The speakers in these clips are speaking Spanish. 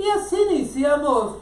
Y así iniciamos.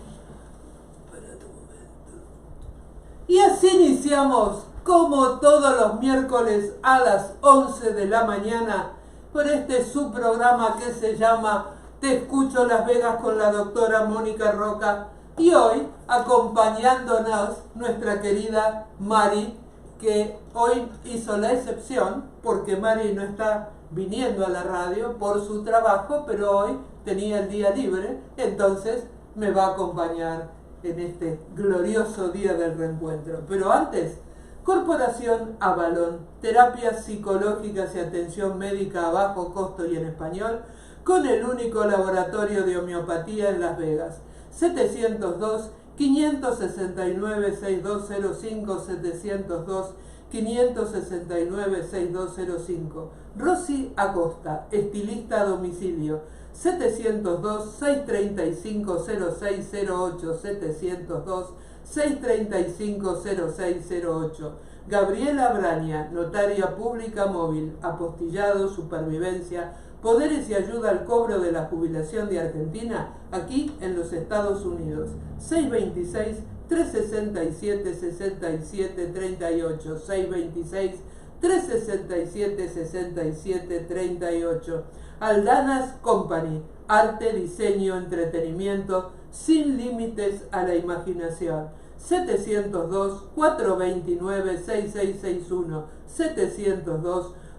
Y así iniciamos, como todos los miércoles a las 11 de la mañana, por este subprograma que se llama Te Escucho Las Vegas con la doctora Mónica Roca. Y hoy, acompañándonos, nuestra querida Mari, que hoy hizo la excepción, porque Mari no está viniendo a la radio por su trabajo, pero hoy tenía el día libre, entonces me va a acompañar en este glorioso día del reencuentro. Pero antes, Corporación Avalon, terapias psicológicas y atención médica a bajo costo y en español, con el único laboratorio de homeopatía en Las Vegas. 702-569-6205, 702-569-6205. Rosy Acosta, estilista a domicilio, 702-635-0608, 702-635-0608. Gabriela Braña, notaria pública móvil, apostillado, supervivencia, poderes y ayuda al cobro de la jubilación de Argentina, aquí en los Estados Unidos. 626-367-6738, 626-367-6738. Aldanas Company, arte, diseño, entretenimiento, sin límites a la imaginación. 702-429-6661,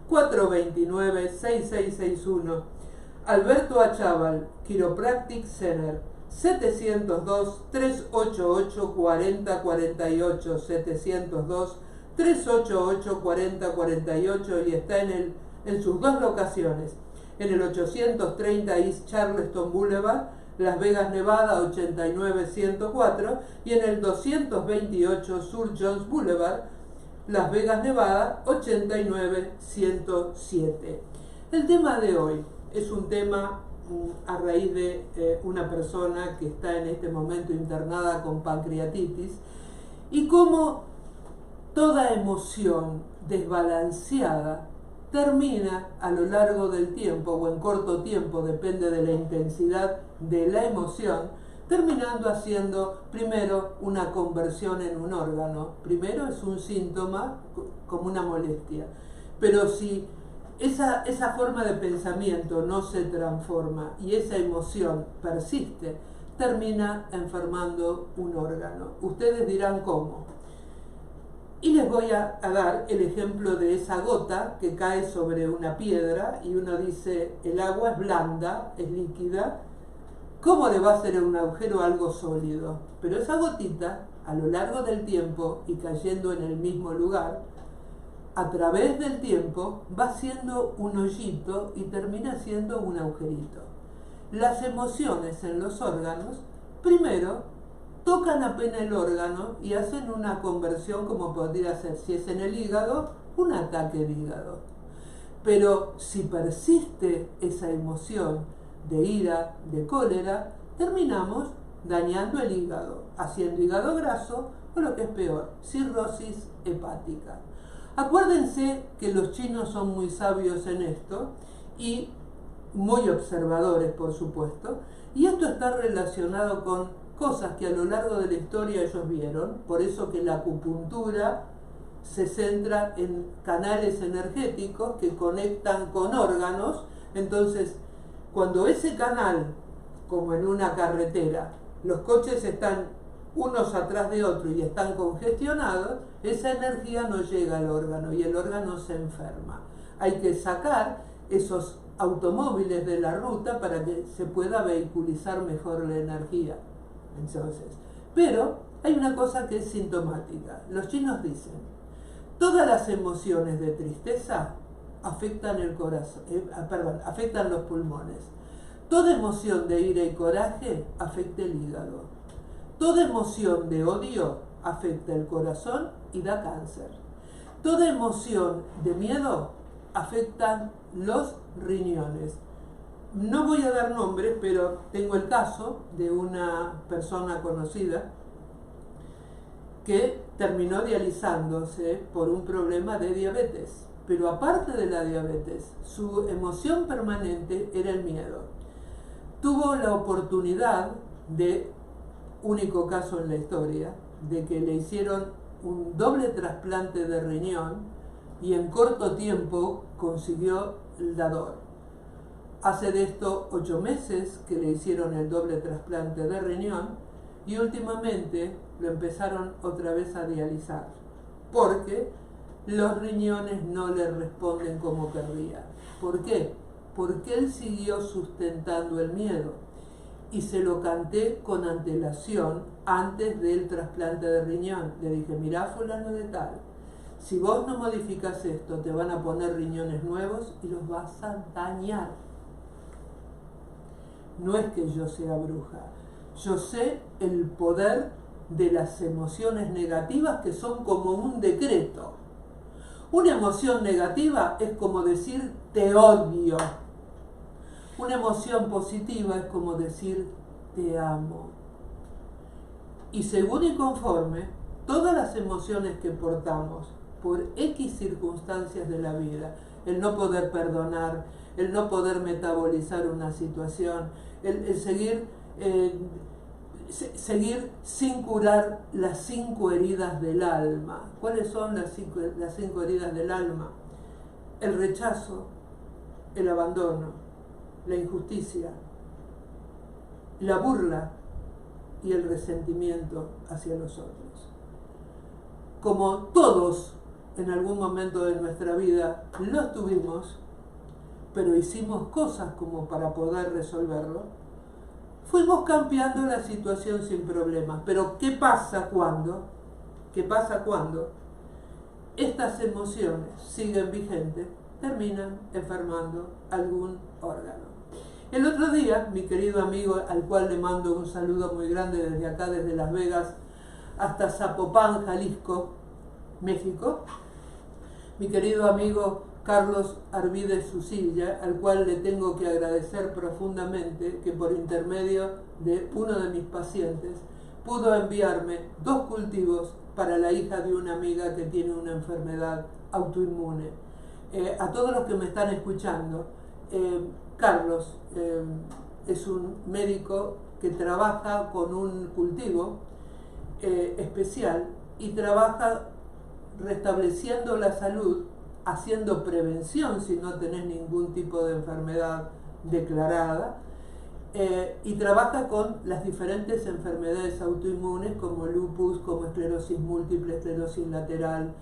702-429-6661. Alberto Achával, Chiropractic Center, 702-388-4048, 702-388-4048, y está en sus dos locaciones, en el 830 East Charleston Boulevard, Las Vegas, Nevada, 89104, y en el 228 Sur Jones Boulevard, Las Vegas, Nevada, 89107. El tema de hoy es un tema a raíz de una persona que está en este momento internada con pancreatitis, y cómo toda emoción desbalanceada termina a lo largo del tiempo o en corto tiempo, depende de la intensidad de la emoción, terminando haciendo primero una conversión en un órgano. Primero es un síntoma como una molestia, pero si esa forma de pensamiento no se transforma y esa emoción persiste, termina enfermando un órgano. Ustedes dirán cómo. Y les voy a dar el ejemplo de esa gota que cae sobre una piedra y uno dice, el agua es blanda, es líquida, ¿cómo le va a hacer un agujero a algo sólido? Pero esa gotita, a lo largo del tiempo y cayendo en el mismo lugar, a través del tiempo va siendo un hoyito y termina siendo un agujerito. Las emociones en los órganos, primero, tocan apenas el órgano y hacen una conversión, como podría ser, si es en el hígado, un ataque de hígado. Pero si persiste esa emoción de ira, de cólera, terminamos dañando el hígado, haciendo hígado graso o lo que es peor, cirrosis hepática. Acuérdense que los chinos son muy sabios en esto y muy observadores, por supuesto, y esto está relacionado con cosas que a lo largo de la historia ellos vieron, por eso que la acupuntura se centra en canales energéticos que conectan con órganos. Entonces, cuando ese canal, como en una carretera, los coches están unos atrás de otros y están congestionados, esa energía no llega al órgano y el órgano se enferma. Hay que sacar esos automóviles de la ruta para que se pueda vehiculizar mejor la energía. Entonces, pero hay una cosa que es sintomática. Los chinos dicen, todas las emociones de tristeza afectan el corazón, afectan los pulmones. Toda emoción de ira y coraje afecta el hígado. Toda emoción de odio afecta el corazón y da cáncer. Toda emoción de miedo afecta los riñones. No voy a dar nombres, pero tengo el caso de una persona conocida que terminó dializándose por un problema de diabetes. Pero aparte de la diabetes, su emoción permanente era el miedo. tuvo la oportunidad de, único caso en la historia, de que le hicieron un doble trasplante de riñón y en corto tiempo consiguió el dador. Hace de esto 8 meses que le hicieron el doble trasplante de riñón y últimamente lo empezaron otra vez a dializar porque los riñones no le responden como querría. ¿Por qué? Porque él siguió sustentando el miedo y se lo canté con antelación antes del trasplante de riñón. Le dije, mirá, fulano de tal, si vos no modificas esto, te van a poner riñones nuevos y los vas a dañar. No es que yo sea bruja, yo sé el poder de las emociones negativas que son como un decreto. Una emoción negativa es como decir te odio. Una emoción positiva es como decir te amo. Y según y conforme, todas las emociones que portamos por X circunstancias de la vida, el no poder perdonar, el no poder metabolizar una situación, el seguir sin curar las 5 heridas del alma. ¿Cuáles son las cinco heridas del alma? El rechazo, el abandono, la injusticia, la burla y el resentimiento hacia los otros. Como todos en algún momento de nuestra vida los tuvimos, pero hicimos cosas como para poder resolverlo, fuimos cambiando la situación sin problemas. Pero ¿qué pasa cuando? ¿Qué pasa cuando estas emociones siguen vigentes? Terminan enfermando algún órgano. El otro día, mi querido amigo, al cual le mando un saludo muy grande desde acá, desde Las Vegas hasta Zapopan, Jalisco, México, mi querido amigo Carlos Arvides Susilla, al cual le tengo que agradecer profundamente que por intermedio de uno de mis pacientes pudo enviarme 2 cultivos para la hija de una amiga que tiene una enfermedad autoinmune. A todos los que me están escuchando, Carlos es un médico que trabaja con un cultivo especial y trabaja restableciendo la salud, haciendo prevención si no tenés ningún tipo de enfermedad declarada, y trabaja con las diferentes enfermedades autoinmunes como lupus, como esclerosis múltiple, esclerosis lateral,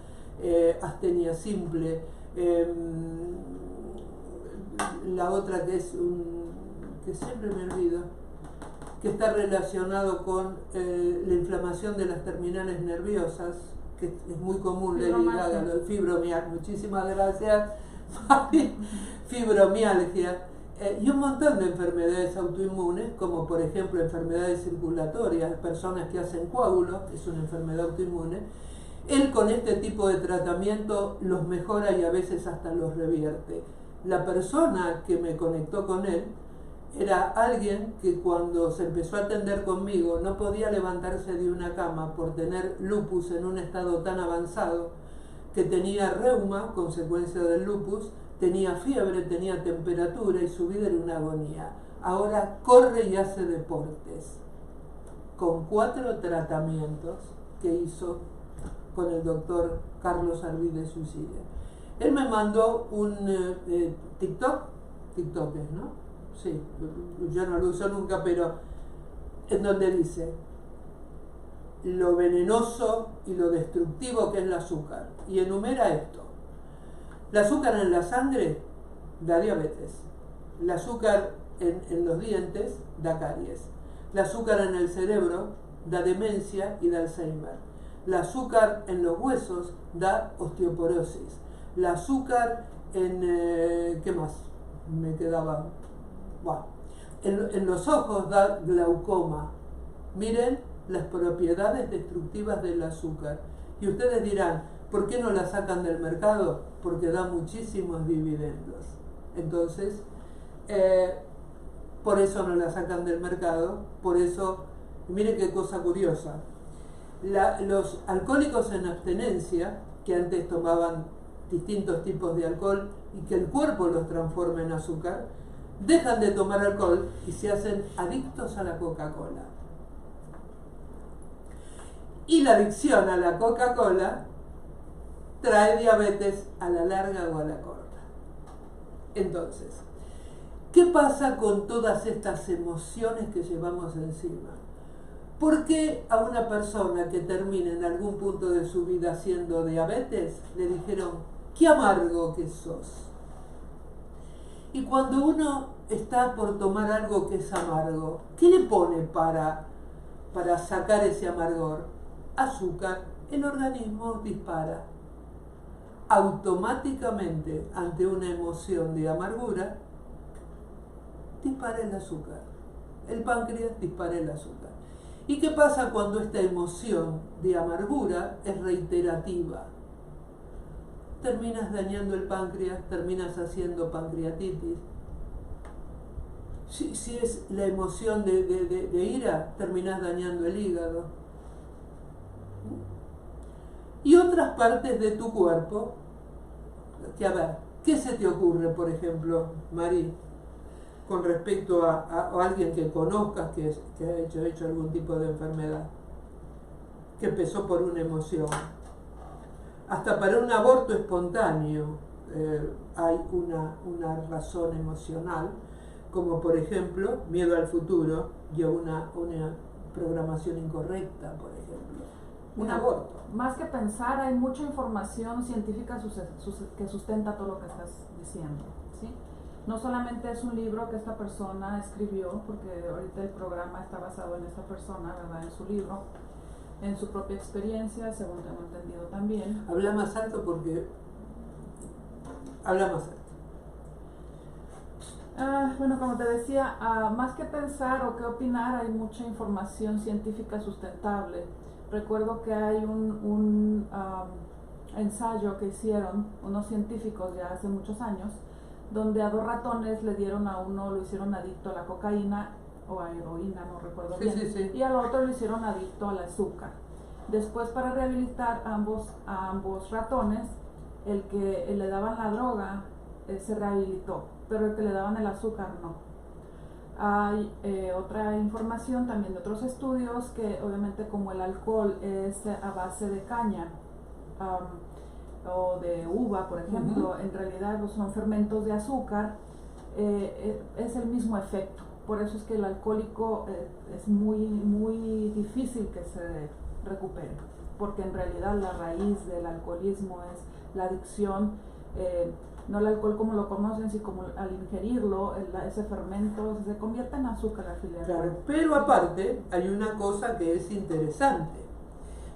astenia simple, la otra que es que siempre me olvido, que está relacionado con la inflamación de las terminales nerviosas, que es muy común, fibromialgia. Muchísimas gracias, fibromialgia, y un montón de enfermedades autoinmunes, como por ejemplo enfermedades circulatorias, personas que hacen coágulos, es una enfermedad autoinmune. Él con este tipo de tratamiento los mejora y a veces hasta los revierte. La persona que me conectó con él era alguien que cuando se empezó a atender conmigo no podía levantarse de una cama por tener lupus en un estado tan avanzado, que tenía reuma, consecuencia del lupus, tenía fiebre, tenía temperatura y su vida era una agonía. Ahora corre y hace deportes, con 4 tratamientos que hizo con el doctor Carlos Arvides Susilla. Él me mandó un TikTok es, ¿no? Sí, yo no lo uso nunca, pero en donde dice lo venenoso y lo destructivo que es el azúcar. Y enumera esto. El azúcar en la sangre da diabetes. El azúcar en los dientes da caries. El azúcar en el cerebro da demencia y da Alzheimer. El azúcar en los huesos da osteoporosis. El azúcar en... ¿qué más? Me quedaba... Bueno, en los ojos da glaucoma. Miren las propiedades destructivas del azúcar. Y ustedes dirán, ¿por qué no la sacan del mercado? Porque da muchísimos dividendos. Entonces, por eso no la sacan del mercado. Por eso, miren qué cosa curiosa. Los alcohólicos en abstenencia, que antes tomaban distintos tipos de alcohol y que el cuerpo los transforma en azúcar, dejan de tomar alcohol y se hacen adictos a la Coca-Cola. Y la adicción a la Coca-Cola trae diabetes a la larga o a la corta. Entonces, ¿qué pasa con todas estas emociones que llevamos encima? ¿Por qué a una persona que termina en algún punto de su vida siendo diabetes le dijeron, qué amargo que sos? Y cuando uno está por tomar algo que es amargo, ¿qué le pone para sacar ese amargor? Azúcar. El organismo dispara. Automáticamente, ante una emoción de amargura, dispara el azúcar. El páncreas dispara el azúcar. ¿Y qué pasa cuando esta emoción de amargura es reiterativa? Terminas dañando el páncreas, terminas haciendo pancreatitis. Si es la emoción de ira, terminas dañando el hígado. Y otras partes de tu cuerpo, que a ver, ¿qué se te ocurre, por ejemplo, Mari, con respecto a alguien que conozcas que ha hecho algún tipo de enfermedad, que empezó por una emoción? Hasta para un aborto espontáneo hay una razón emocional, como por ejemplo miedo al futuro y a una programación incorrecta, por ejemplo. Un aborto. Más que pensar, hay mucha información científica que sustenta todo lo que estás diciendo, ¿sí? No solamente es un libro que esta persona escribió, porque ahorita el programa está basado en esta persona, ¿verdad? En su libro, en su propia experiencia, según tengo entendido también. Habla más alto porque... Habla más alto. Bueno, como te decía, más que pensar o que opinar, hay mucha información científica sustentable. Recuerdo que hay un ensayo que hicieron unos científicos ya hace muchos años, donde a 2 ratones le dieron a uno, lo hicieron adicto a la cocaína o a heroína, no recuerdo bien, Sí. y al otro lo hicieron adicto al azúcar. Después, para rehabilitar a ambos ratones, el que le daban la droga se rehabilitó, pero el que le daban el azúcar no. Hay otra información también de otros estudios que obviamente como el alcohol es a base de caña o de uva, por ejemplo, en realidad son fermentos de azúcar, es el mismo efecto. Por eso es que el alcohólico es muy difícil que se recupere, porque en realidad la raíz del alcoholismo es la adicción, no el alcohol como lo conocen, sino como al ingerirlo, ese fermento se convierte en azúcar al final. Claro, pero aparte hay una cosa que es interesante,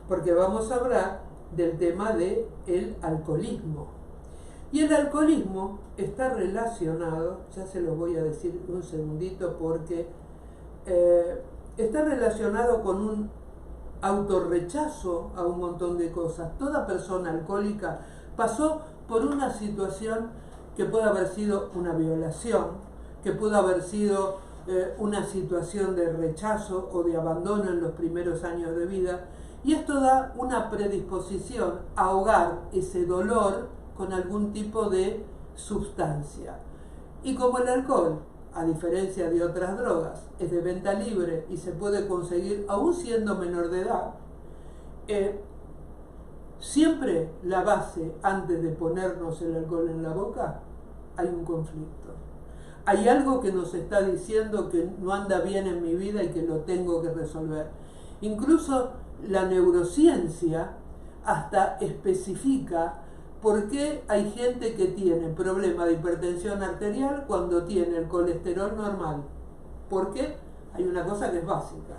porque vamos a hablar del tema del alcoholismo. Y el alcoholismo está relacionado, ya se lo voy a decir un segundito, porque está relacionado con un autorrechazo a un montón de cosas. Toda persona alcohólica pasó por una situación que puede haber sido una violación, que puede haber sido una situación de rechazo o de abandono en los primeros años de vida, y esto da una predisposición a ahogar ese dolor con algún tipo de sustancia. Y como el alcohol, a diferencia de otras drogas, es de venta libre y se puede conseguir aún siendo menor de edad, siempre la base, antes de ponernos el alcohol en la boca, hay un conflicto. Hay algo que nos está diciendo que no anda bien en mi vida y que lo tengo que resolver. Incluso la neurociencia hasta especifica por qué hay gente que tiene problema de hipertensión arterial cuando tiene el colesterol normal. ¿Por qué? Hay una cosa que es básica.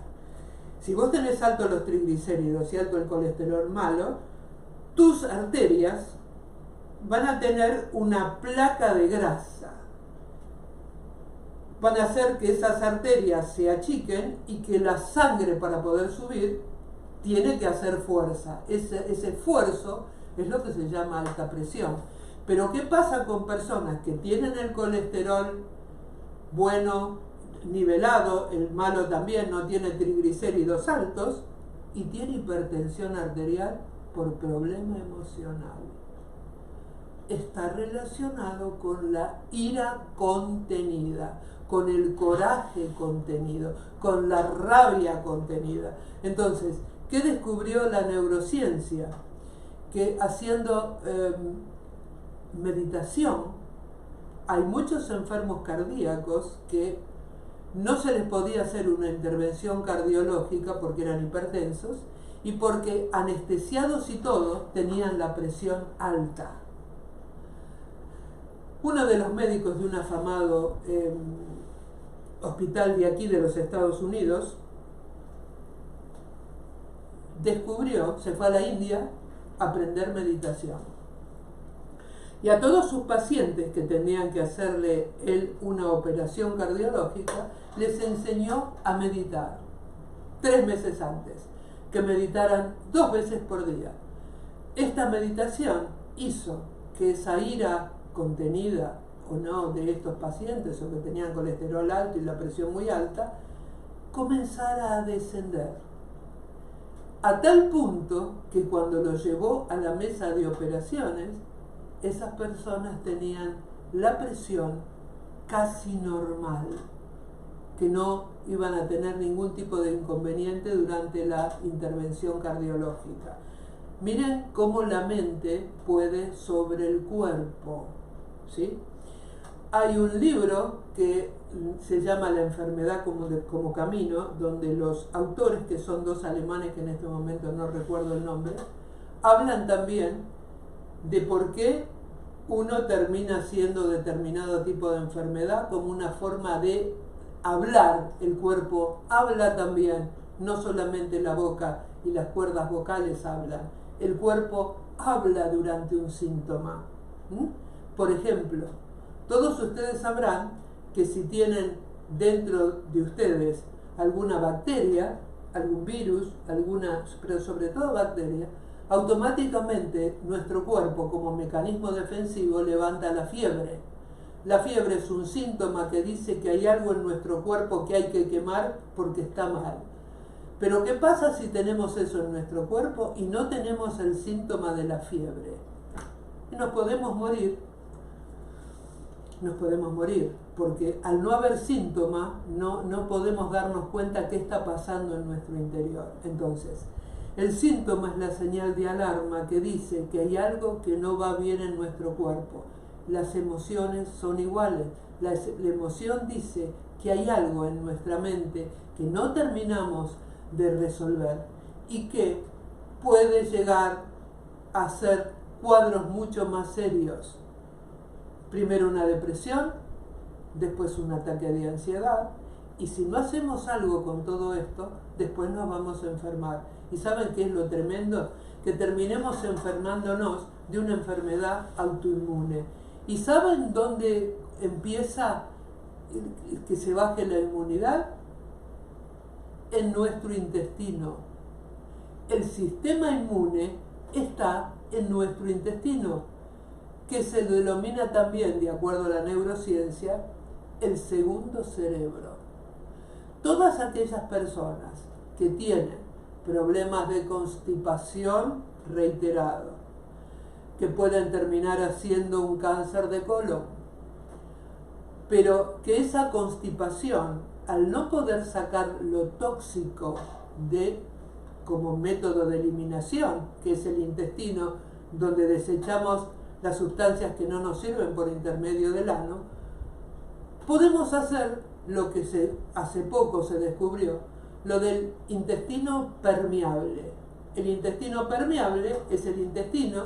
Si vos tenés alto los triglicéridos y alto el colesterol malo, tus arterias van a tener una placa de grasa. Van a hacer que esas arterias se achiquen y que la sangre, para poder subir, tiene que hacer fuerza. Ese esfuerzo es lo que se llama alta presión. Pero ¿qué pasa con personas que tienen el colesterol bueno, nivelado, el malo también, no tiene triglicéridos altos y tiene hipertensión arterial por problema emocional? está relacionado con la ira contenida, con el coraje contenido, con la rabia contenida. Entonces, ¿qué descubrió la neurociencia? Que haciendo meditación, hay muchos enfermos cardíacos que no se les podía hacer una intervención cardiológica porque eran hipertensos y porque anestesiados y todo tenían la presión alta. Uno de los médicos de un afamado hospital de aquí de los Estados Unidos descubrió, se fue a la India a aprender meditación. Y a todos sus pacientes que tenían que hacerle él una operación cardiológica, les enseñó a meditar 3 meses antes, que meditaran 2 veces por día. Esta meditación hizo que esa ira contenida o no de estos pacientes o que tenían colesterol alto y la presión muy alta, comenzara a descender. A tal punto que cuando lo llevó a la mesa de operaciones, esas personas tenían la presión casi normal, que no iban a tener ningún tipo de inconveniente durante la intervención cardiológica. Miren cómo la mente puede sobre el cuerpo, ¿sí? Hay un libro que se llama La enfermedad como camino, donde los autores, que son 2 alemanes que en este momento no recuerdo el nombre, hablan también de por qué uno termina siendo determinado tipo de enfermedad como una forma de hablar. El cuerpo habla también, no solamente la boca y las cuerdas vocales hablan, el cuerpo habla durante un síntoma. Por ejemplo, todos ustedes sabrán que si tienen dentro de ustedes alguna bacteria, algún virus, pero sobre todo bacteria, automáticamente nuestro cuerpo como mecanismo defensivo levanta la fiebre. La fiebre es un síntoma que dice que hay algo en nuestro cuerpo que hay que quemar porque está mal. Pero ¿qué pasa si tenemos eso en nuestro cuerpo y no tenemos el síntoma de la fiebre? Y nos podemos morir, porque al no haber síntoma no podemos darnos cuenta qué está pasando en nuestro interior. Entonces, el síntoma es la señal de alarma que dice que hay algo que no va bien en nuestro cuerpo. Las emociones son iguales. La emoción dice que hay algo en nuestra mente que no terminamos de resolver y que puede llegar a ser cuadros mucho más serios. Primero una depresión, después un ataque de ansiedad, y si no hacemos algo con todo esto, después nos vamos a enfermar. ¿Y saben qué es lo tremendo? Que terminemos enfermándonos de una enfermedad autoinmune. ¿Y saben dónde empieza que se baje la inmunidad? En nuestro intestino. El sistema inmune está en nuestro intestino, que se denomina también, de acuerdo a la neurociencia, el segundo cerebro. Todas aquellas personas que tienen problemas de constipación reiterado, que pueden terminar haciendo un cáncer de colon, pero que esa constipación, al no poder sacar lo tóxico como método de eliminación, que es el intestino, donde desechamos las sustancias que no nos sirven por intermedio del ano, podemos hacer lo que hace poco se descubrió, lo del intestino permeable. El intestino permeable es el intestino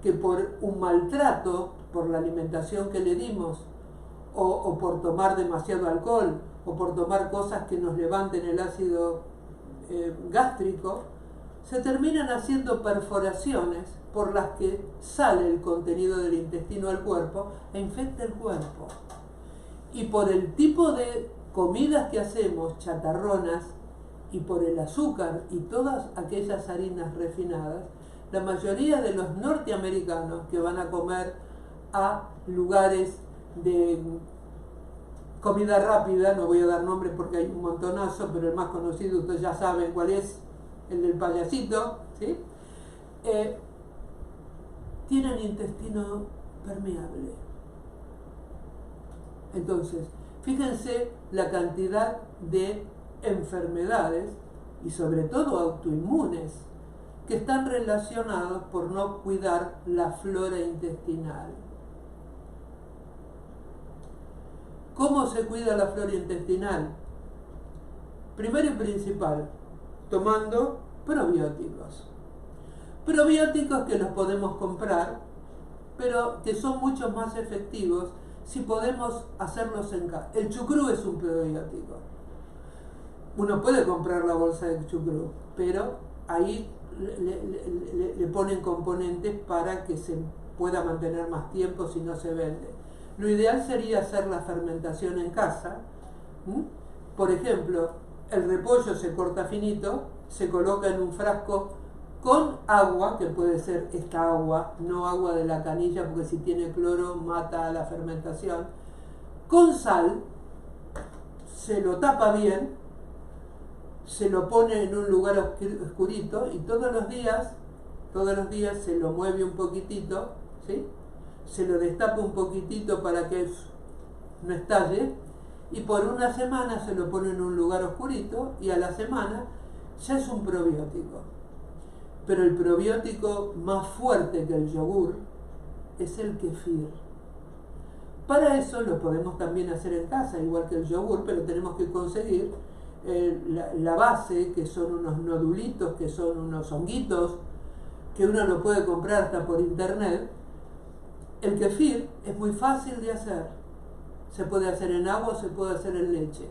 que por un maltrato, por la alimentación que le dimos, o por tomar demasiado alcohol, o por tomar cosas que nos levanten el ácido gástrico, se terminan haciendo perforaciones por las que sale el contenido del intestino al cuerpo e infecta el cuerpo. Y por el tipo de comidas que hacemos, chatarronas, y por el azúcar y todas aquellas harinas refinadas, la mayoría de los norteamericanos que van a comer a lugares de comida rápida, no voy a dar nombres porque hay un montonazo, pero el más conocido ustedes ya saben cuál es, el del payasito, ¿sí? Tienen intestino permeable. Entonces, fíjense la cantidad de enfermedades y sobre todo autoinmunes que están relacionados por no cuidar la flora intestinal. ¿Cómo se cuida la flora intestinal? Primero y principal, tomando probióticos. Probióticos que los podemos comprar, pero que son mucho más efectivos si podemos hacerlos en casa. El chucrú es un probiótico. Uno puede comprar la bolsa de chucrú, pero ahí le ponen componentes para que se pueda mantener más tiempo si no se vende. Lo ideal sería hacer la fermentación en casa. Por ejemplo, el repollo se corta finito, se coloca en un frasco con agua, que puede ser esta agua, no agua de la canilla, porque si tiene cloro mata la fermentación, con sal, se lo tapa bien, se lo pone en un lugar oscurito y todos los días se lo mueve un poquitito, ¿sí? Se lo destapa un poquitito para que no estalle y por una semana se lo pone en un lugar oscurito y a la semana ya es un probiótico. Pero el probiótico más fuerte que el yogur es el kefir. Para eso lo podemos también hacer en casa, igual que el yogur, pero tenemos que conseguir la base, que son unos nodulitos, que son unos honguitos, que uno lo puede comprar hasta por internet. El kefir es muy fácil de hacer. Se puede hacer en agua, se puede hacer en leche.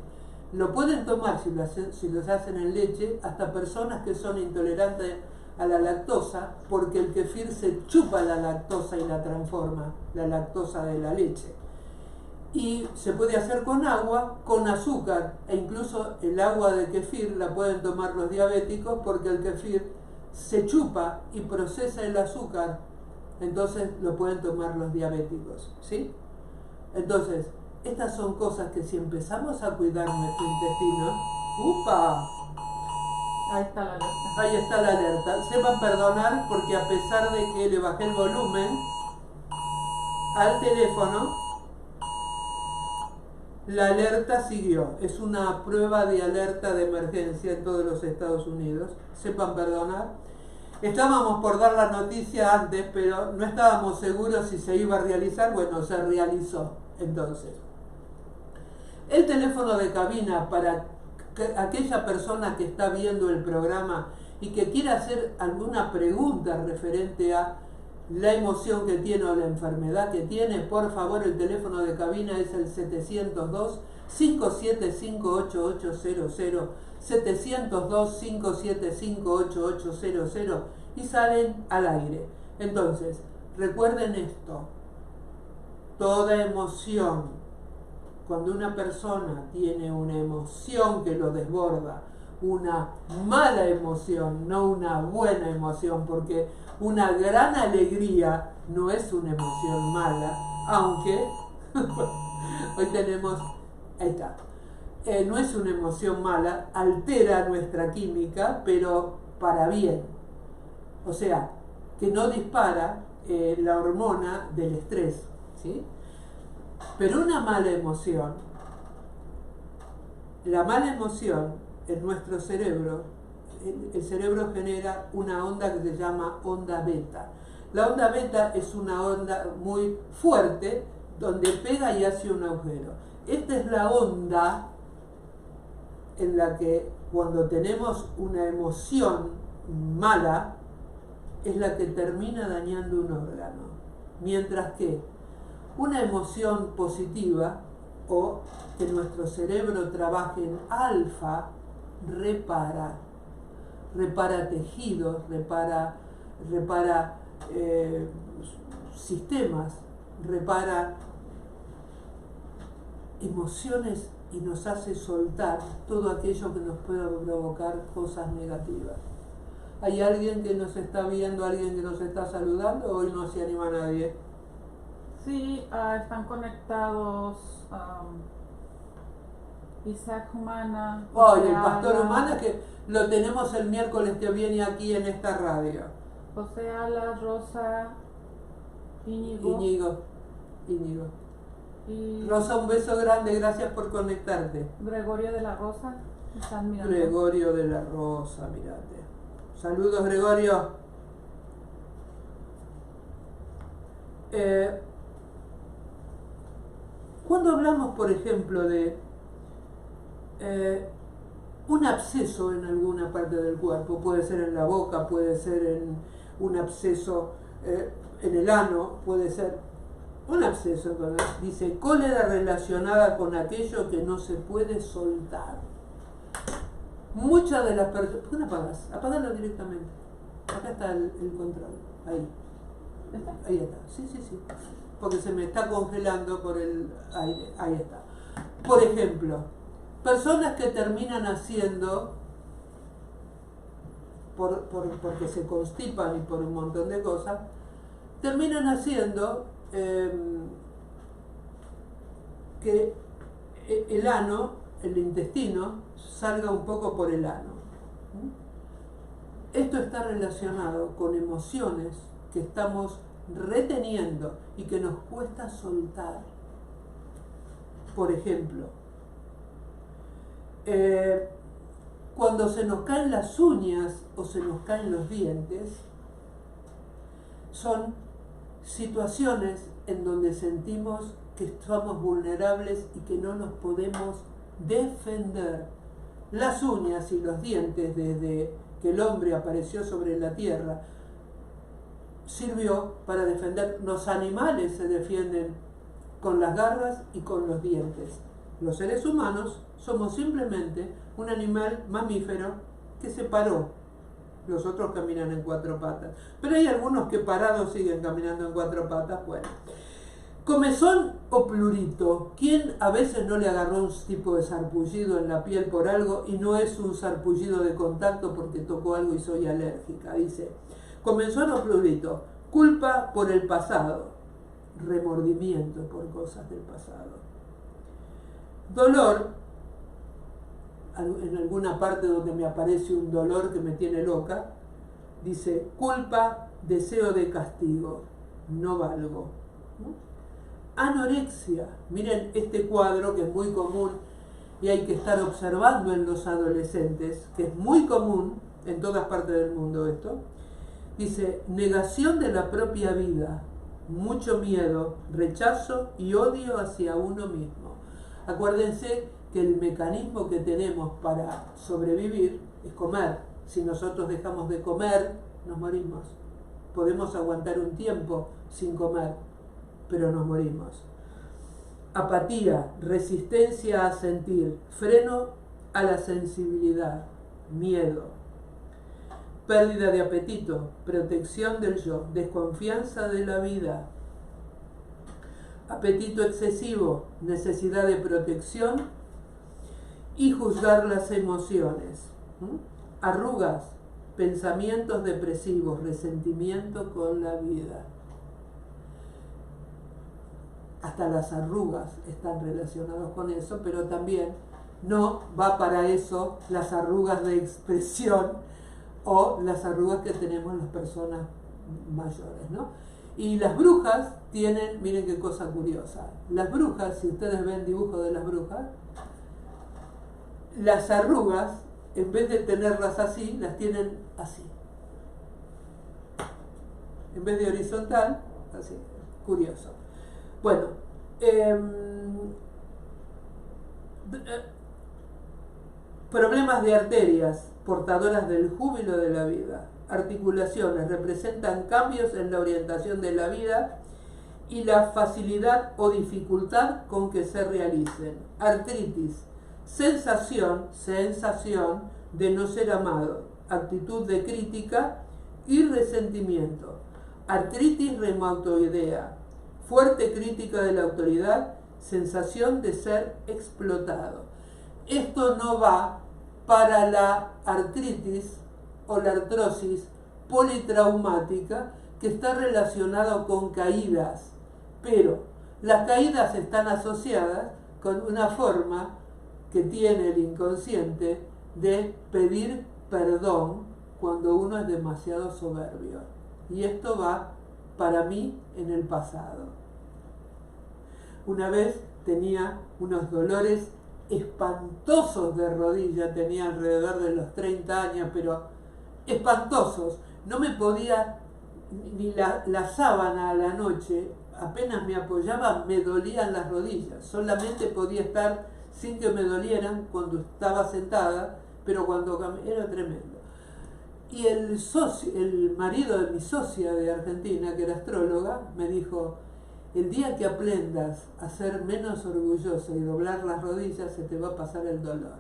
Lo pueden tomar si lo hacen en leche hasta personas que son intolerantes a la lactosa, porque el kefir se chupa la lactosa y la transforma, la lactosa de la leche. Y se puede hacer con agua, con azúcar, e incluso el agua de kefir la pueden tomar los diabéticos porque el kefir se chupa y procesa el azúcar, entonces lo pueden tomar los diabéticos, ¿sí? Entonces, estas son cosas que si empezamos a cuidar nuestro intestino, ¡upa! Ahí está la alerta. Ahí está la alerta. Sepan perdonar porque a pesar de que le bajé el volumen al teléfono, la alerta siguió. Es una prueba de alerta de emergencia en todos los Estados Unidos. Sepan perdonar. Estábamos por dar la noticia antes, pero no estábamos seguros si se iba a realizar. Bueno, se realizó. Entonces, el teléfono de cabina para aquella persona que está viendo el programa y que quiera hacer alguna pregunta referente a la emoción que tiene o la enfermedad que tiene, por favor, el teléfono de cabina es el 702-575-8800, 702-575-8800 y salen al aire. Entonces, recuerden esto, toda emoción, cuando una persona tiene una emoción que lo desborda, una mala emoción, no una buena emoción, porque una gran alegría no es una emoción mala, aunque hoy tenemos, ahí está, no es una emoción mala, altera nuestra química, pero para bien, o sea, que no dispara la hormona del estrés, ¿sí? Pero una mala emoción, la mala emoción en nuestro cerebro, el cerebro genera una onda que se llama onda beta. La onda beta es una onda muy fuerte donde pega y hace un agujero. Esta es la onda en la que cuando tenemos una emoción mala es la que termina dañando un órgano. Mientras que una emoción positiva o que nuestro cerebro trabaje en alfa repara tejidos, repara sistemas, repara emociones y nos hace soltar todo aquello que nos pueda provocar cosas negativas. ¿Hay alguien que nos está viendo, alguien que nos está saludando? Hoy no se anima nadie. Sí, están conectados Isaac Humana. Oye, el pastor Humana, que lo tenemos el miércoles que viene aquí en esta radio. José Alas, Rosa Íñigo. Íñigo. Y Rosa, un beso grande, gracias por conectarte. Gregorio de la Rosa, están mirando. Gregorio de la Rosa, mirate. Saludos, Gregorio. Cuando hablamos, por ejemplo, de un absceso en alguna parte del cuerpo, puede ser en la boca, puede ser en un absceso en el ano, puede ser un absceso, entonces, dice, cólera relacionada con aquello que no se puede soltar. Muchas de las personas... ¿Por qué no apagas? Apágalo directamente. Acá está el control. Ahí. Ahí está. Sí. Porque se me está congelando por el aire. Ahí está. Por ejemplo, personas que terminan haciendo, porque se constipan y por un montón de cosas, terminan haciendo que el ano, el intestino, salga un poco por el ano. Esto está relacionado con emociones que estamos reteniendo y que nos cuesta soltar. Por ejemplo, cuando se nos caen las uñas o se nos caen los dientes, son situaciones en donde sentimos que somos vulnerables y que no nos podemos defender. Las uñas y los dientes, desde que el hombre apareció sobre la tierra, sirvió para defender. Los animales se defienden con las garras y con los dientes. Los seres humanos somos simplemente un animal mamífero que se paró. Los otros caminan en cuatro patas. Pero hay algunos que parados siguen caminando en cuatro patas. Bueno. Comezón o plurito. ¿Quién a veces no le agarró un tipo de sarpullido en la piel por algo y no es un sarpullido de contacto porque tocó algo y soy alérgica? Dice, comezón o plurito. Culpa por el pasado. Remordimiento por cosas del pasado. Dolor. En alguna parte donde me aparece un dolor que me tiene loca, dice, culpa, deseo de castigo, no valgo. ¿No? Anorexia, miren este cuadro que es muy común y hay que estar observando en los adolescentes, que es muy común en todas partes del mundo esto, dice, negación de la propia vida, mucho miedo, rechazo y odio hacia uno mismo. Acuérdense que el mecanismo que tenemos para sobrevivir es comer. Si nosotros dejamos de comer, nos morimos. Podemos aguantar un tiempo sin comer, pero nos morimos. Apatía, resistencia a sentir, freno a la sensibilidad, miedo. Pérdida de apetito, protección del yo, desconfianza de la vida. Apetito excesivo, necesidad de protección y juzgar las emociones. Arrugas, pensamientos depresivos, resentimiento con la vida. Hasta las arrugas están relacionadas con eso, pero también no va para eso las arrugas de expresión o las arrugas que tenemos las personas mayores, ¿no? Y las brujas tienen, miren qué cosa curiosa, las brujas, si ustedes ven dibujos de las brujas, las arrugas, en vez de tenerlas así, las tienen así. En vez de horizontal, así. Curioso. Bueno, problemas de arterias, portadoras del júbilo de la vida. Articulaciones representan cambios en la orientación de la vida y la facilidad o dificultad con que se realicen. Artritis, sensación de no ser amado, actitud de crítica y resentimiento. Artritis reumatoidea, fuerte crítica de la autoridad, sensación de ser explotado. Esto no va para la artritis o la artrosis politraumática que está relacionada con caídas, pero las caídas están asociadas con una forma que tiene el inconsciente de pedir perdón cuando uno es demasiado soberbio. Y esto va para mí en el pasado. Una vez tenía unos dolores espantosos de rodilla, tenía alrededor de los 30 años, pero espantosos. No me podía, ni la sábana a la noche, apenas me apoyaba, me dolían las rodillas. Solamente podía estar sin que me dolieran cuando estaba sentada, pero cuando era tremendo. Y el marido de mi socia de Argentina, que era astróloga, me dijo: el día que aprendas a ser menos orgulloso y doblar las rodillas, se te va a pasar el dolor.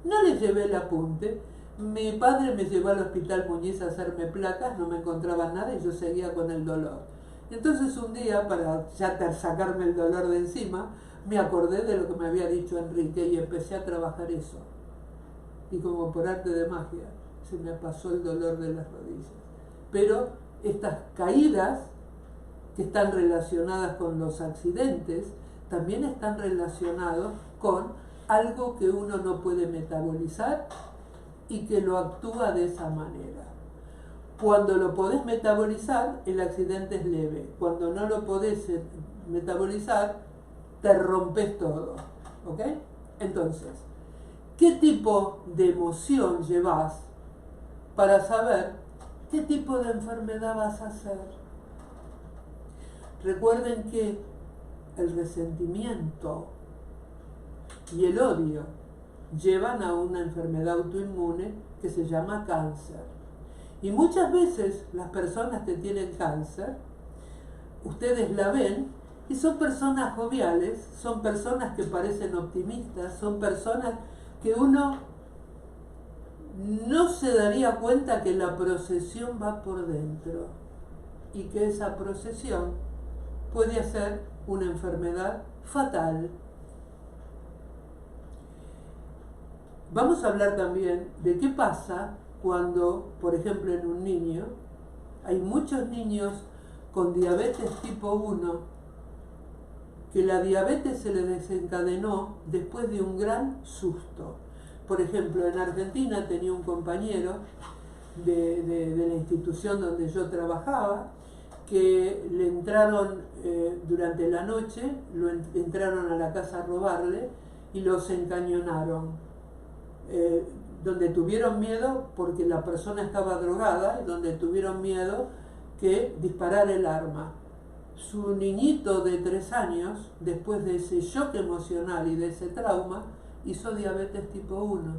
No le llevé el apunte. Mi padre me llevó al hospital Muñiz a hacerme placas, no me encontraba nada y yo seguía con el dolor. Entonces un día, para ya sacarme el dolor de encima, me acordé de lo que me había dicho Enrique y empecé a trabajar eso. Y como por arte de magia, se me pasó el dolor de las rodillas. Pero estas caídas, que están relacionadas con los accidentes, también están relacionados con algo que uno no puede metabolizar y que lo actúa de esa manera. Cuando lo podés metabolizar, el accidente es leve. Cuando no lo podés metabolizar, te rompes todo. ¿Ok? Entonces, ¿qué tipo de emoción llevas para saber qué tipo de enfermedad vas a hacer? Recuerden que el resentimiento y el odio llevan a una enfermedad autoinmune que se llama cáncer. Y muchas veces las personas que tienen cáncer, ustedes la ven y son personas joviales, son personas que parecen optimistas, son personas que uno no se daría cuenta que la procesión va por dentro y que esa procesión puede ser una enfermedad fatal. Vamos a hablar también de qué pasa cuando, por ejemplo, en un niño, hay muchos niños con diabetes tipo 1, que la diabetes se le desencadenó después de un gran susto. Por ejemplo, en Argentina tenía un compañero de la institución donde yo trabajaba, que le entraron durante la noche, entraron a la casa a robarle y los encañonaron. Donde tuvieron miedo porque la persona estaba drogada, y donde tuvieron miedo que disparara el arma. Su niñito de 3 años, después de ese shock emocional y de ese trauma, hizo diabetes tipo 1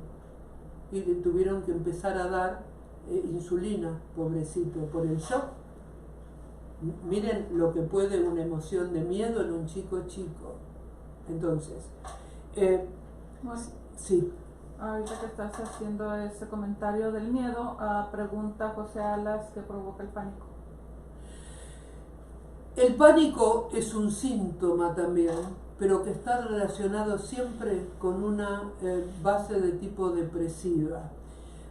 y le tuvieron que empezar a dar insulina, pobrecito, por el shock. Miren lo que puede una emoción de miedo en un chico. Entonces, bueno, sí. Ahorita que estás haciendo ese comentario del miedo, pregunta José Alas, ¿qué provoca el pánico? El pánico es un síntoma también, pero que está relacionado siempre con una base de tipo depresiva.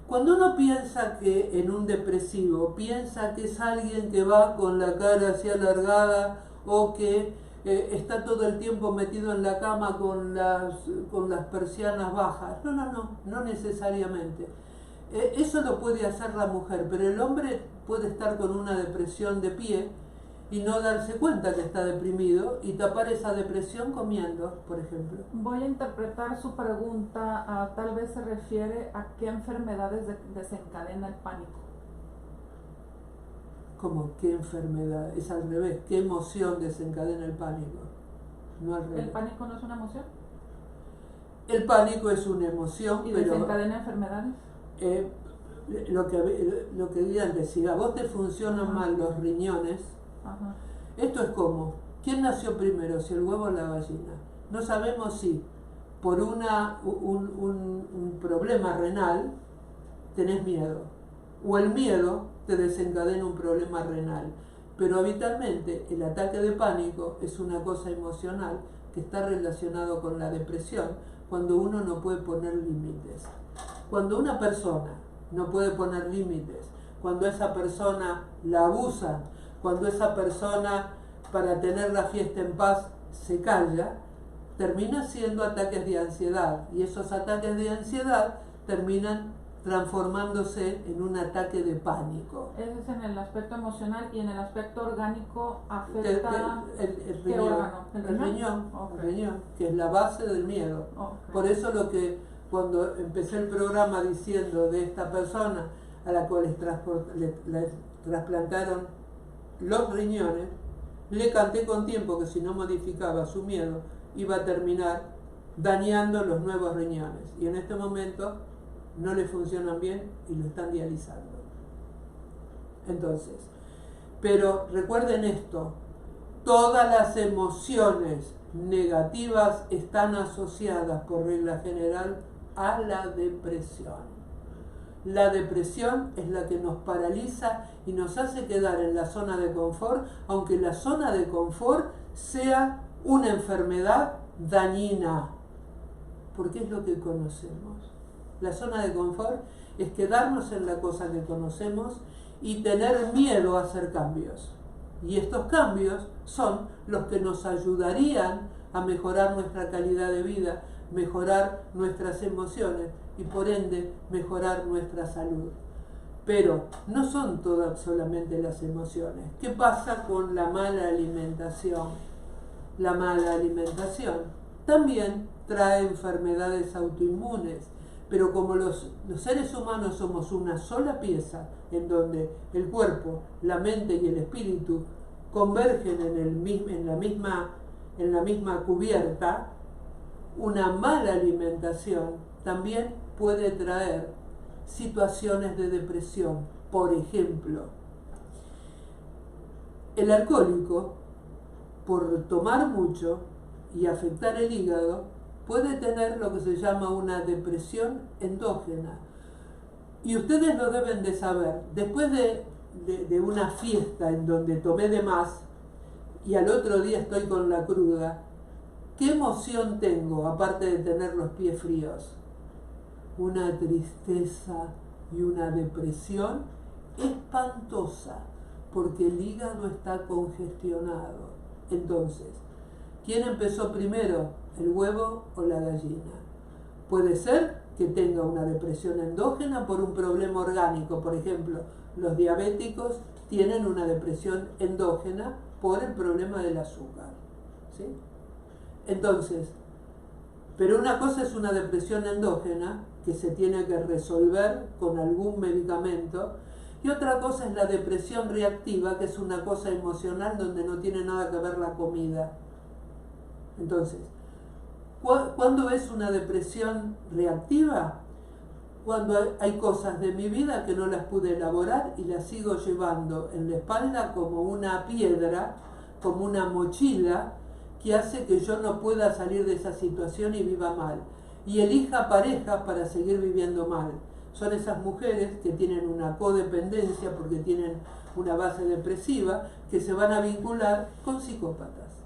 Cuando uno piensa que en un depresivo, piensa que es alguien que va con la cara así alargada o que está todo el tiempo metido en la cama con las persianas bajas. No necesariamente. Eso lo puede hacer la mujer, pero el hombre puede estar con una depresión de pie y no darse cuenta que está deprimido y tapar esa depresión comiendo, por ejemplo. Voy a interpretar su pregunta, tal vez se refiere a qué enfermedades desencadena el pánico. ¿Cómo? ¿Qué enfermedad? Es al revés. ¿Qué emoción desencadena el pánico? No al revés. ¿El pánico no es una emoción? El pánico es una emoción, ¿Y pero desencadena enfermedades? Lo que di antes, si a vos te funcionan mal los riñones, esto es como, ¿quién nació primero, si el huevo o la gallina? No sabemos si por un problema renal tenés miedo, o el miedo te desencadena un problema renal, pero habitualmente el ataque de pánico es una cosa emocional que está relacionado con la depresión, cuando uno no puede poner límites. Cuando una persona no puede poner límites, cuando esa persona la abusa, cuando esa persona, para tener la fiesta en paz, se calla, termina siendo ataques de ansiedad, y esos ataques de ansiedad terminan transformándose en un ataque de pánico. Ese es en el aspecto emocional, y en el aspecto orgánico afecta El ¿qué riñón, órgano? el riñón, Okay. el riñón, que es la base del miedo. Okay. Por eso cuando empecé el programa diciendo de esta persona a la cual le trasplantaron los riñones, le canté con tiempo que si no modificaba su miedo iba a terminar dañando los nuevos riñones, y en este momento no le funcionan bien y lo están dializando. Entonces, pero recuerden esto: todas las emociones negativas están asociadas por regla general a la depresión. La depresión es la que nos paraliza y nos hace quedar en la zona de confort, aunque la zona de confort sea una enfermedad dañina, porque es lo que conocemos. La zona de confort es quedarnos en la cosa que conocemos y tener miedo a hacer cambios. Y estos cambios son los que nos ayudarían a mejorar nuestra calidad de vida, mejorar nuestras emociones y por ende mejorar nuestra salud. Pero no son todas solamente las emociones. ¿Qué pasa con la mala alimentación? La mala alimentación también trae enfermedades autoinmunes, pero como los seres humanos somos una sola pieza en donde el cuerpo, la mente y el espíritu convergen en la misma cubierta, una mala alimentación también puede traer situaciones de depresión. Por ejemplo, el alcohólico, por tomar mucho y afectar el hígado, puede tener lo que se llama una depresión endógena. Y ustedes lo deben de saber. Después de una fiesta en donde tomé de más y al otro día estoy con la cruda, ¿qué emoción tengo aparte de tener los pies fríos? Una tristeza y una depresión espantosa, porque el hígado está congestionado. Entonces, ¿quién empezó primero, el huevo o la gallina? Puede ser que tenga una depresión endógena por un problema orgánico. Por ejemplo, los diabéticos tienen una depresión endógena por el problema del azúcar, ¿sí? Entonces, pero una cosa es una depresión endógena que se tiene que resolver con algún medicamento, y otra cosa es la depresión reactiva, que es una cosa emocional donde no tiene nada que ver la comida. Entonces, ¿cuándo es una depresión reactiva? Cuando hay cosas de mi vida que no las pude elaborar y las sigo llevando en la espalda como una piedra, como una mochila, que hace que yo no pueda salir de esa situación y viva mal. Y elija parejas para seguir viviendo mal. Son esas mujeres que tienen una codependencia porque tienen una base depresiva, que se van a vincular con psicópatas,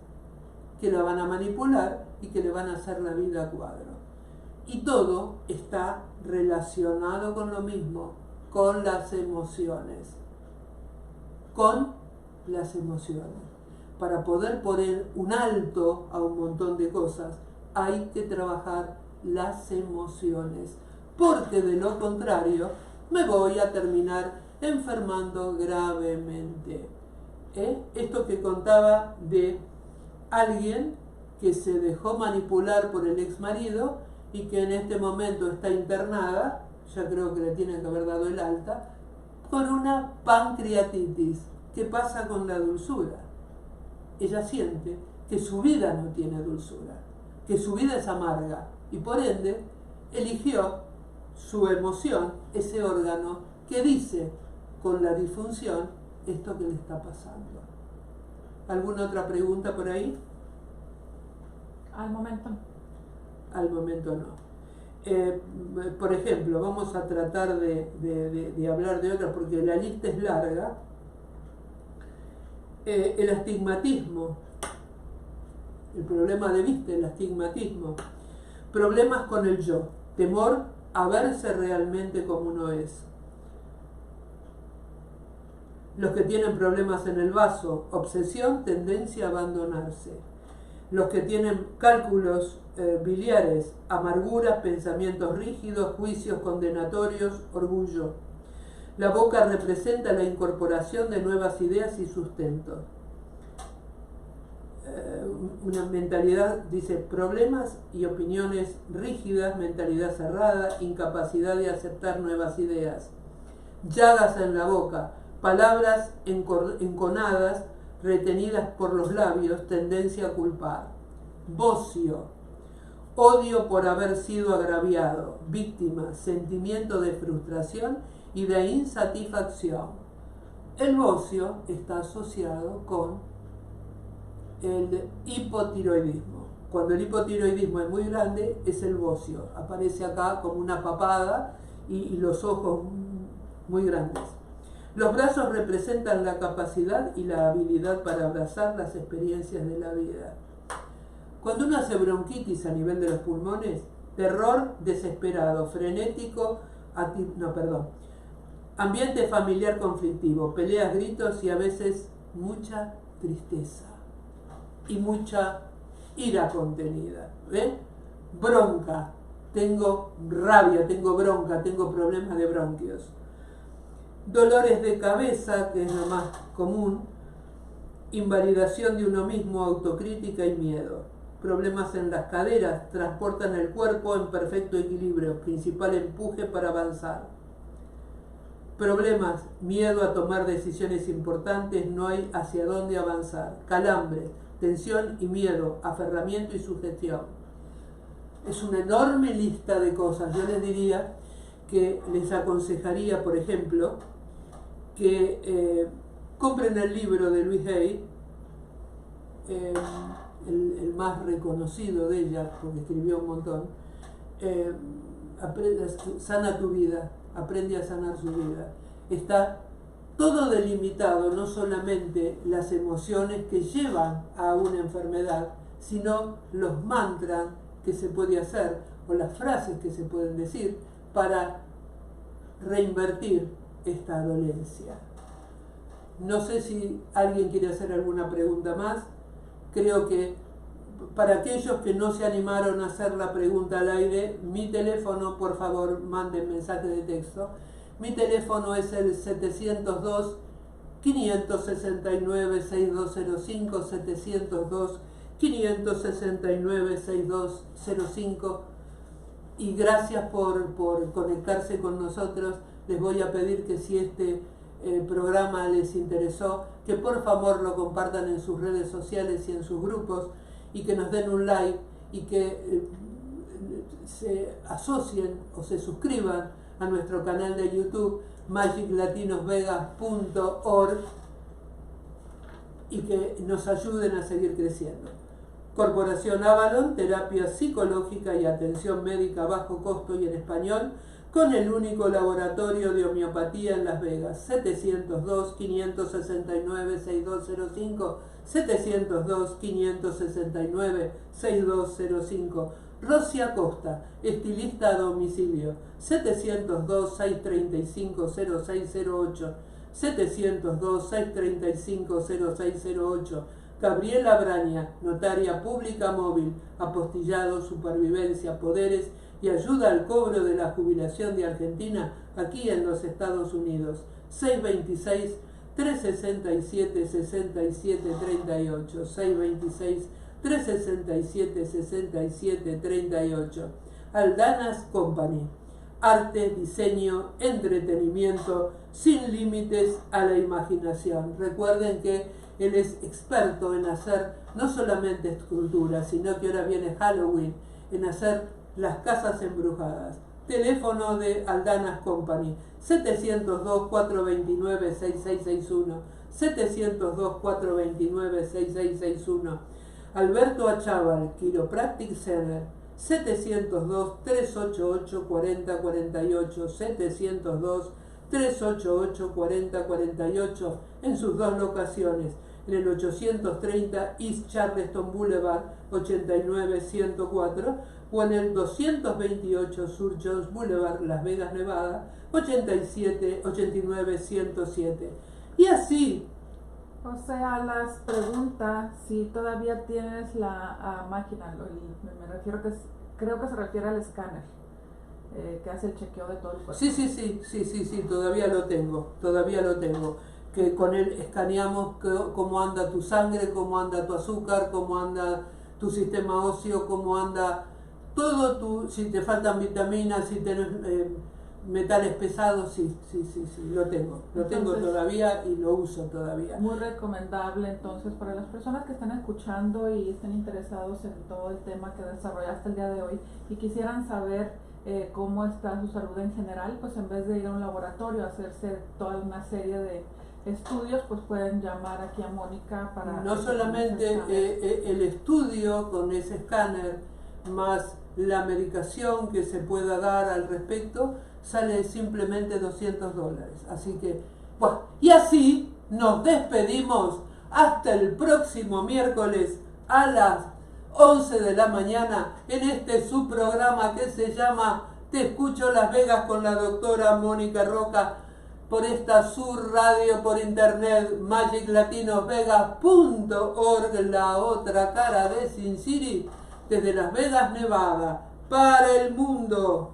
que la van a manipular y que le van a hacer la vida a cuadro. Y todo está relacionado con lo mismo, con las emociones. Con las emociones. Para poder poner un alto a un montón de cosas, hay que trabajar las emociones, porque de lo contrario me voy a terminar enfermando gravemente. Esto que contaba de alguien que se dejó manipular por el ex marido y que en este momento está internada, ya creo que le tienen que haber dado el alta, con una pancreatitis. ¿Qué pasa con la dulzura? Ella siente que su vida no tiene dulzura, que su vida es amarga, y por ende eligió su emoción, ese órgano que dice con la disfunción esto que le está pasando. ¿Alguna otra pregunta por ahí? Al momento. Al momento no. Por ejemplo, vamos a tratar de hablar de otras porque la lista es larga. El astigmatismo, el problema de vista, el astigmatismo, problemas con el yo, temor a verse realmente como uno es. Los que tienen problemas en el vaso, obsesión, tendencia a abandonarse. los que tienen cálculos biliares, amarguras, pensamientos rígidos, juicios condenatorios, orgullo. La boca representa la incorporación de nuevas ideas y sustento. Una mentalidad, dice, problemas y opiniones rígidas, mentalidad cerrada, incapacidad de aceptar nuevas ideas. Llagas en la boca, palabras enconadas, retenidas por los labios, tendencia a culpar. Bocio, odio por haber sido agraviado, víctima, sentimiento de frustración y de insatisfacción. El bocio está asociado con el hipotiroidismo. Cuando el hipotiroidismo es muy grande, es el bocio. Aparece acá como una papada y los ojos muy grandes. Los brazos representan la capacidad y la habilidad para abrazar las experiencias de la vida. Cuando uno hace bronquitis a nivel de los pulmones, terror desesperado, frenético, ambiente familiar conflictivo, peleas, gritos y a veces mucha tristeza y mucha ira contenida. ¿Ven? Bronca, tengo rabia, tengo bronca, tengo problemas de bronquios. Dolores de cabeza, que es lo más común, invalidación de uno mismo, autocrítica y miedo. Problemas en las caderas, transportan el cuerpo en perfecto equilibrio, principal empuje para avanzar. Problemas, miedo a tomar decisiones importantes, no hay hacia dónde avanzar. Calambres, tensión y miedo, aferramiento y sugestión. Es una enorme lista de cosas. Yo les diría que les aconsejaría, por ejemplo, que compren el libro de Louise Hay, el más reconocido de ella, porque escribió un montón. Sana tu vida, aprende a sanar su vida. Está todo delimitado, no solamente las emociones que llevan a una enfermedad, sino los mantras que se puede hacer o las frases que se pueden decir para reinvertir esta dolencia. No sé si alguien quiere hacer alguna pregunta más. Creo que para aquellos que no se animaron a hacer la pregunta al aire, mi teléfono, por favor, manden mensaje de texto. Mi teléfono es el 702-569-6205, 702-569-6205. Y gracias por conectarse con nosotros. Les voy a pedir que si este programa les interesó, que por favor lo compartan en sus redes sociales y en sus grupos, y que nos den un like y que se asocien o se suscriban a nuestro canal de YouTube magiclatinosvegas.org y que nos ayuden a seguir creciendo. Corporación Avalon, terapia psicológica y atención médica a bajo costo y en español, con el único laboratorio de homeopatía en Las Vegas. 702-569-6205, 702-569-6205. Rosy Acosta, estilista a domicilio, 702-635-0608, 702-635-0608. Gabriela Braña, notaria pública móvil, apostillado, supervivencia, poderes y ayuda al cobro de la jubilación de Argentina aquí en los Estados Unidos. 626-367-6738, 626-367-6738. Aldanas Company, arte, diseño, entretenimiento, sin límites a la imaginación. Recuerden que él es experto en hacer no solamente esculturas, sino que ahora viene Halloween, en hacer las casas embrujadas. Teléfono de Aldanas Company, 702-429-6661, 702-429-6661. Alberto Achával, Chiropractic Center, 702-388-4048, 702-388-4048, en sus dos locaciones, en el 830 East Charleston Boulevard, 89104, o en el 228 Sur Jones Boulevard, Las Vegas, Nevada, 89107. Y así O sea, las preguntas, si todavía tienes la máquina, me refiero creo que se refiere al escáner, que hace el chequeo de todo el cuerpo. Sí, todavía lo tengo. Que con él escaneamos cómo anda tu sangre, cómo anda tu azúcar, cómo anda tu sistema óseo, cómo anda todo si te faltan vitaminas, si tenés metales pesados, sí, lo tengo. Lo tengo todavía y lo uso todavía. Muy recomendable entonces para las personas que están escuchando y estén interesados en todo el tema que desarrollaste el día de hoy y quisieran saber cómo está su salud en general, pues en vez de ir a un laboratorio a hacerse toda una serie de estudios, pues pueden llamar aquí a Mónica para... No solamente el estudio con ese escáner, más la medicación que se pueda dar al respecto, sale simplemente $200. Así que, bueno, y así nos despedimos hasta el próximo miércoles a las 11 de la mañana en este subprograma que se llama Te Escucho Las Vegas con la doctora Mónica Roca, por esta Sur Radio por internet, magiclatinosvegas.org, la otra cara de Sin City, desde Las Vegas, Nevada, para el mundo.